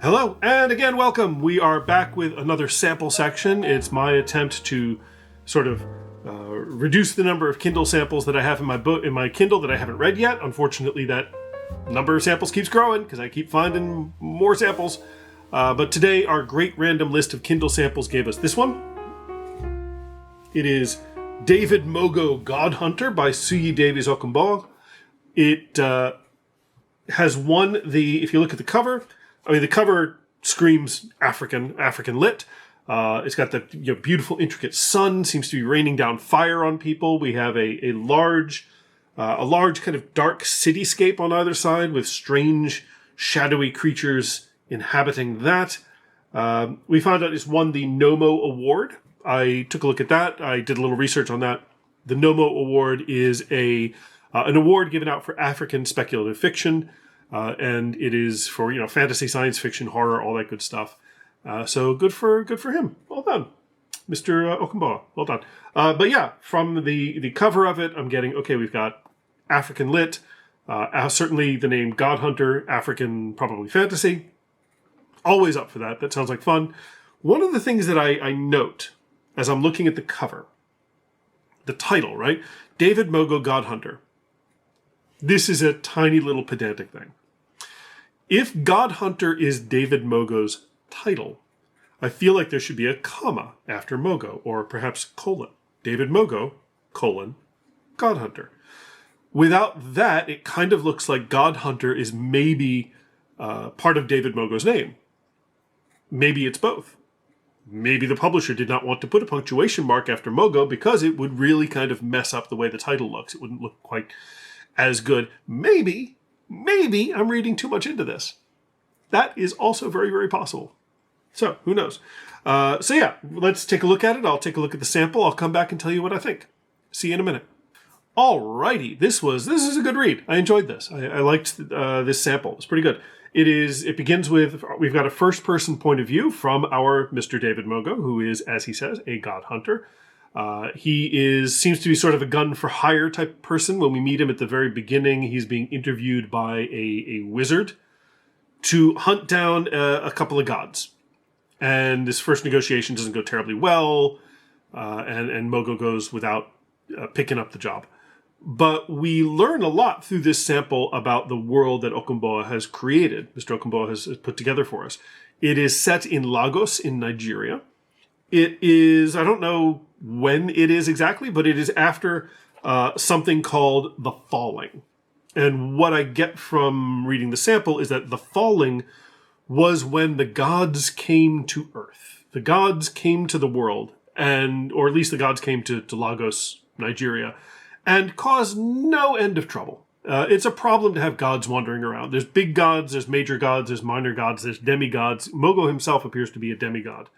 Hello, and again, welcome. We are back with another sample section. It's my attempt to sort of reduce the number of Kindle samples that I have in my Kindle that I haven't read yet. Unfortunately, that number of samples keeps growing because I keep finding more samples. But today, our great random list of Kindle samples gave us this one. It is David Mogo Godhunter by Suyi Davies Okungbowa. It has won if you look at the cover, the cover screams African lit. It's got the beautiful, intricate sun, seems to be raining down fire on people. We have a large kind of dark cityscape on either side with strange, shadowy creatures inhabiting that. We found out it's won the Nomo Award. I took a look at that. I did a little research on that. The Nomo Award is an award given out for African speculative fiction. And it is for, fantasy, science fiction, horror, all that good stuff. So good for him. Well done, Mr. Okungbowa. Well done. But yeah, from the cover of it, I'm getting, okay, we've got African lit, certainly the name Godhunter, African, probably fantasy. Always up for that. That sounds like fun. One of the things that I note as I'm looking at the cover, the title, right? David Mogo Godhunter. This is a tiny little pedantic thing. If Godhunter is David Mogo's title, I feel like there should be a comma after Mogo, or perhaps colon. David Mogo, colon, Godhunter. Without that, it kind of looks like Godhunter is maybe part of David Mogo's name. Maybe it's both. Maybe the publisher did not want to put a punctuation mark after Mogo because it would really kind of mess up the way the title looks. It wouldn't look quite as good. Maybe I'm reading too much into this. That is also very, very possible. So, who knows? So yeah, let's take a look at it. I'll take a look at the sample. I'll come back and tell you what I think. See you in a minute. Alrighty, this is a good read. I enjoyed this. I liked this sample. It's pretty good. It begins with, we've got a first-person point of view from our Mr. David Mogo, who is, as he says, a god hunter. He seems to be sort of a gun-for-hire type person. When we meet him at the very beginning, he's being interviewed by a wizard to hunt down a couple of gods. And this first negotiation doesn't go terribly well, and Mogo goes without picking up the job. But we learn a lot through this sample about the world that Okungbowa has created, Mr. Okungbowa has put together for us. It is set in Lagos in Nigeria. It is, I don't know when it is exactly, but it is after something called the Falling. And what I get from reading the sample is that the Falling was when the gods came to Earth. The gods came to the world, or at least the gods came to Lagos, Nigeria, and caused no end of trouble. It's a problem to have gods wandering around. There's big gods, there's major gods, there's minor gods, there's demigods. Mogo himself appears to be a demigod.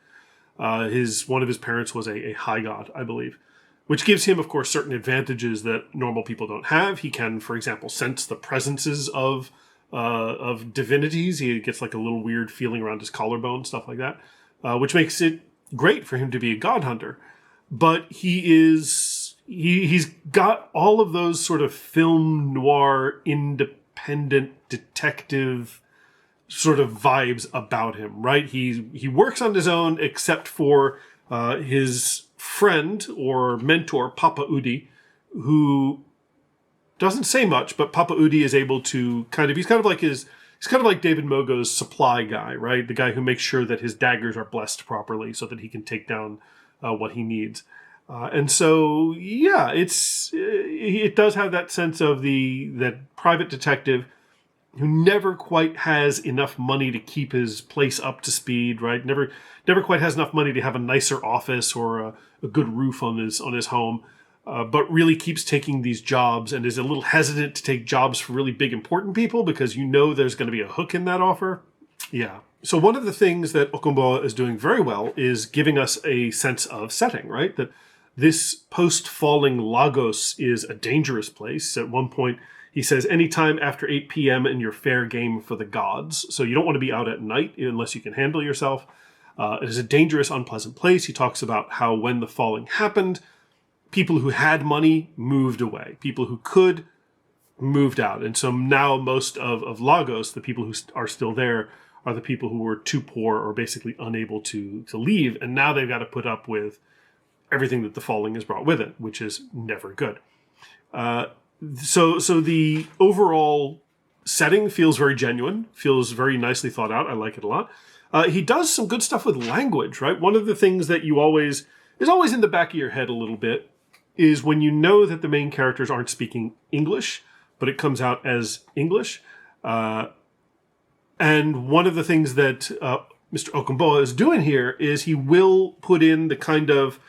One of his parents was a high god, I believe, which gives him, of course, certain advantages that normal people don't have. He can, for example, sense the presences of divinities. He gets like a little weird feeling around his collarbone, stuff like that, which makes it great for him to be a god hunter. But he's got all of those sort of film noir, independent detective sort of vibes about him, right? He works on his own, except for his friend or mentor, Papa Udi, who doesn't say much, but Papa Udi is able to he's kind of like David Mogo's supply guy, right? The guy who makes sure that his daggers are blessed properly so that he can take down what he needs. And so, yeah, it does have that sense of that private detective who never quite has enough money to keep his place up to speed, right? Never quite has enough money to have a nicer office or a good roof on his home, but really keeps taking these jobs and is a little hesitant to take jobs for really big, important people because there's going to be a hook in that offer. Yeah. So one of the things that Okungbowa is doing very well is giving us a sense of setting, right? That this post-falling Lagos is a dangerous place. At one point, he says, anytime after 8 p.m. and you're fair game for the gods. So you don't want to be out at night unless you can handle yourself. It is a dangerous, unpleasant place. He talks about how when the falling happened, people who had money moved away. People who could moved out. And so now most of Lagos, the people who are still there, are the people who were too poor or basically unable to leave. And now they've got to put up with everything that the falling has brought with it, which is never good. So the overall setting feels very genuine, feels very nicely thought out. I like it a lot. He does some good stuff with language, right? One of the things that is always in the back of your head a little bit is when you know that the main characters aren't speaking English, but it comes out as English. And one of the things that Mr. Okungbowa is doing here is he will put in the kind of,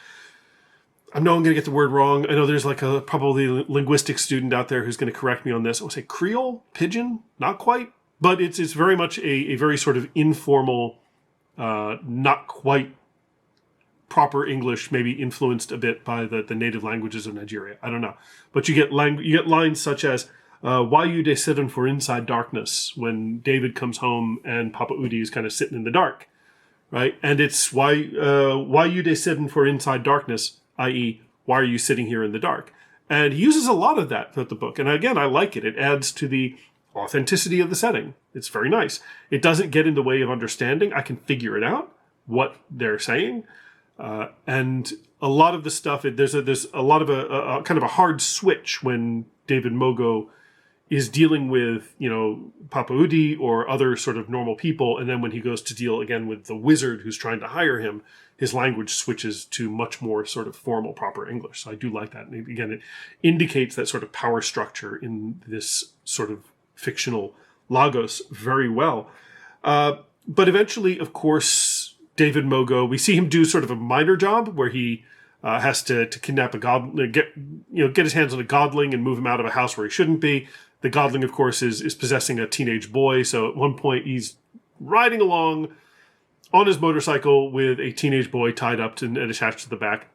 I know I'm going to get the word wrong. I know there's like a probably linguistics student out there who's going to correct me on this. I would say Creole, Pidgin, not quite, but it's very much a very sort of informal, not quite proper English, maybe influenced a bit by the native languages of Nigeria. I don't know, but you get lines such as "Why you dey sitting for inside darkness?" when David comes home and Papa Udi is kind of sitting in the dark, right? And it's why you dey sitting for inside darkness, i.e., why are you sitting here in the dark? And he uses a lot of that throughout the book. And again, I like it. It adds to the authenticity of the setting. It's very nice. It doesn't get in the way of understanding. I can figure it out, what they're saying. And a lot of the stuff, there's a lot of a kind of a hard switch when David Mogo is dealing with, Papa Udi or other sort of normal people. And then when he goes to deal again with the wizard who's trying to hire him, his language switches to much more sort of formal, proper English. So I do like that. And again, it indicates that sort of power structure in this sort of fictional Lagos very well. But eventually, of course, David Mogo, we see him do sort of a minor job where he has to kidnap a godling, get his hands on a godling and move him out of a house where he shouldn't be. The godling, of course, is possessing a teenage boy. So at one point, he's riding along on his motorcycle with a teenage boy tied up and attached to the back.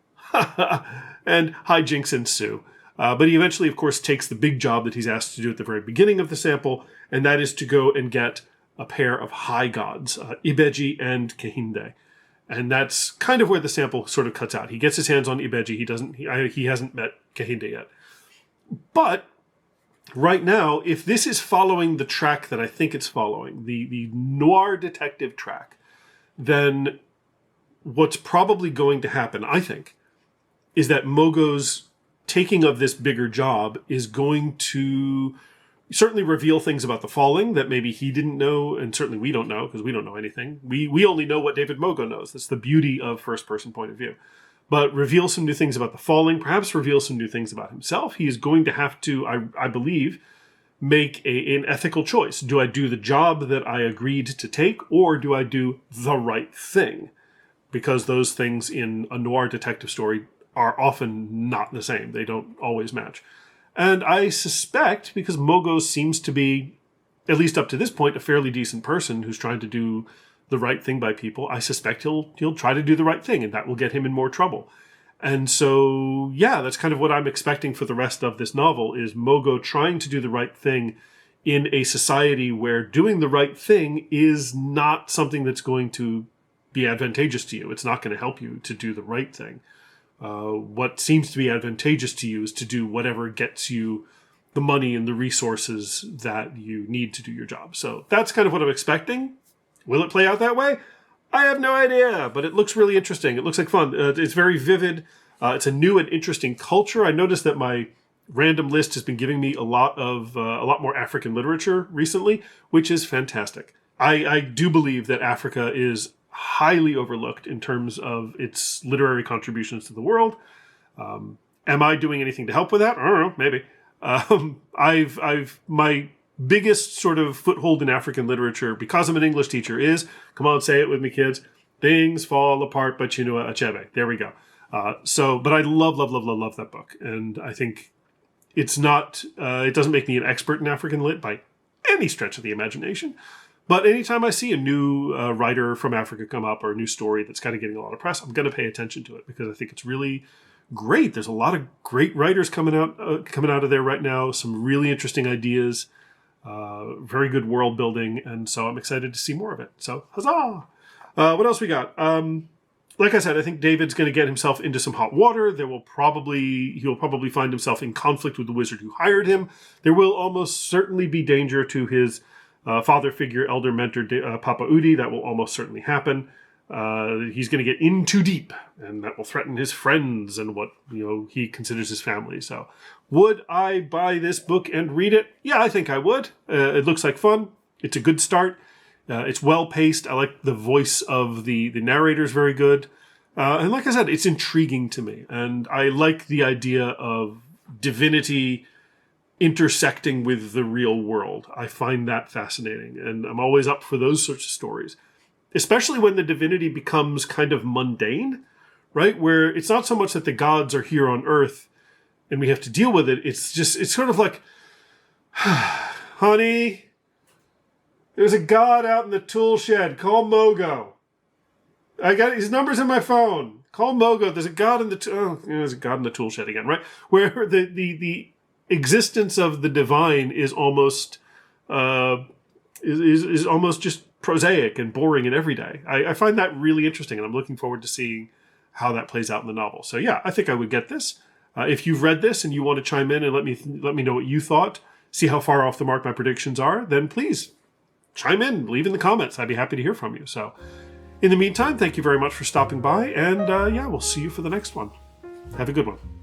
And hijinks ensue. But he eventually, of course, takes the big job that he's asked to do at the very beginning of the sample, and that is to go and get a pair of high gods, Ibeji and Kehinde. And that's kind of where the sample sort of cuts out. He gets his hands on Ibeji. He hasn't met Kehinde yet. But right now, if this is following the track that I think it's following, the noir detective track, then what's probably going to happen, I think, is that Mogo's taking of this bigger job is going to certainly reveal things about the falling that maybe he didn't know, and certainly we don't know, because we don't know anything. We only know what David Mogo knows. That's the beauty of first-person point of view. But reveal some new things about the falling, perhaps reveal some new things about himself. He is going to have to, I believe, make an ethical choice. Do I do the job that I agreed to take, or do I do the right thing? Because those things in a noir detective story are often not the same. They don't always match. And I suspect, because Mogo seems to be, at least up to this point, a fairly decent person who's trying to do the right thing by people, I suspect he'll try to do the right thing, and that will get him in more trouble. And so, yeah, that's kind of what I'm expecting for the rest of this novel, is Mogo trying to do the right thing in a society where doing the right thing is not something that's going to be advantageous to you. It's not going to help you to do the right thing. What seems to be advantageous to you is to do whatever gets you the money and the resources that you need to do your job. So that's kind of what I'm expecting. Will it play out that way? I have no idea, but it looks really interesting. It looks like fun. It's very vivid. It's a new and interesting culture. I noticed that my random list has been giving me a lot more African literature recently, which is fantastic. I do believe that Africa is highly overlooked in terms of its literary contributions to the world. Am I doing anything to help with that? I don't know, maybe. My biggest sort of foothold in African literature, because I'm an English teacher, is, come on, say it with me, kids, Things Fall Apart by Chinua Achebe. There we go. But I love that book. And I think it's not, it doesn't make me an expert in African lit by any stretch of the imagination. But anytime I see a new writer from Africa come up, or a new story that's kind of getting a lot of press, I'm going to pay attention to it, because I think it's really great. There's a lot of great writers coming out of there right now. Some really interesting ideas, very good world building, and so I'm excited to see more of it. So huzzah! What else we got? Like I said, I think David's going to get himself into some hot water. He'll probably find himself in conflict with the wizard who hired him. There will almost certainly be danger to his father figure, elder mentor, Papa Udi. That will almost certainly happen. He's going to get in too deep, and that will threaten his friends and what he considers his family. So, would I buy this book and read it? Yeah, I think I would. It looks like fun. It's a good start. It's well paced. I like the voice of the narrator is very good, and like I said, it's intriguing to me, and I like the idea of divinity intersecting with the real world. I find that fascinating, and I'm always up for those sorts of stories. Especially when the divinity becomes kind of mundane, right? Where it's not so much that the gods are here on Earth and we have to deal with it. It's sort of like, honey, there's a god out in the tool shed. Call Mogo. I got his number's in my phone. Call Mogo. There's a god in the there's a god in the tool shed again, right? Where the existence of the divine is almost is almost just prosaic and boring and everyday. I find that really interesting, and I'm looking forward to seeing how that plays out in the novel. So yeah, I think I would get this. If you've read this and you want to chime in and let me know what you thought, see how far off the mark my predictions are, then please chime in, leave in the comments. I'd be happy to hear from you. So in the meantime, thank you very much for stopping by, and we'll see you for the next one. Have a good one.